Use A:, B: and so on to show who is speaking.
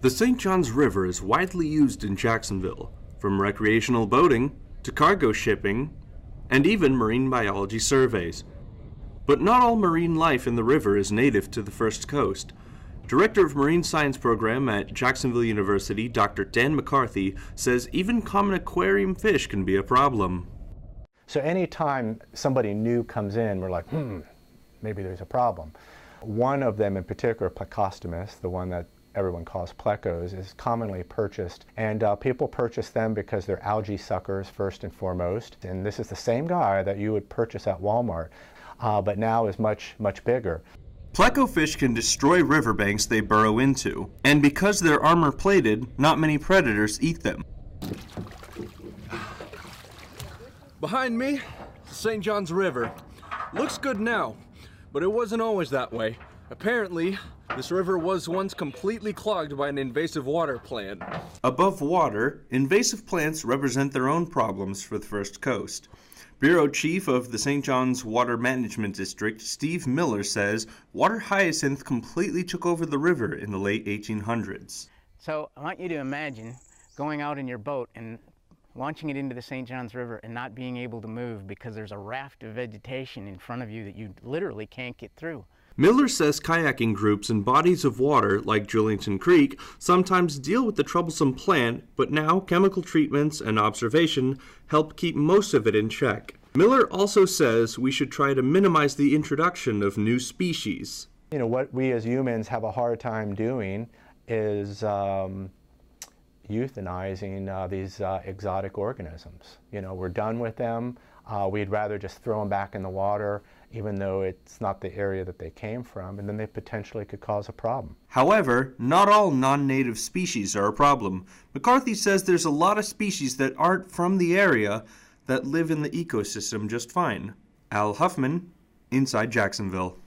A: The St. Johns River is widely used in Jacksonville, from recreational boating to cargo shipping and even marine biology surveys. But not all marine life in the river is native to the First Coast. Director of Marine Science Program at Jacksonville University, Dr. Dan McCarthy, says even common aquarium fish can be a problem.
B: So anytime somebody new comes in, we're like, maybe there's a problem. One of them in particular, Plecostomus, the one that everyone calls plecos, is commonly purchased, and people purchase them because they're algae suckers first and foremost. And this is the same guy that you would purchase at Walmart, but now is much bigger.
A: Pleco fish can destroy riverbanks they burrow into, and because they're armor-plated, not many predators eat them.
C: Behind me, the St. Johns River. Looks good now, but it wasn't always that way. Apparently, this river was once completely clogged by an invasive water plant.
A: Above water, invasive plants represent their own problems for the First Coast. Bureau Chief of the St. Johns Water Management District, Steve Miller, says water hyacinth completely took over the river in the late 1800s.
D: So I want you to imagine going out in your boat and launching it into the St. Johns River and not being able to move because there's a raft of vegetation in front of you that you literally can't get through.
A: Miller says kayaking groups in bodies of water, like Julington Creek, sometimes deal with the troublesome plant, but now chemical treatments and observation help keep most of it in check. Miller also says we should try to minimize the introduction of new species.
B: You know, what we as humans have a hard time doing is euthanizing these exotic organisms. You know, we're done with them. We'd rather just throw them back in the water, even though it's not the area that they came from, and then they potentially could cause a problem.
A: However, not all non-native species are a problem. McCarthy says there's a lot of species that aren't from the area that live in the ecosystem just fine. Al Huffman, Inside Jacksonville.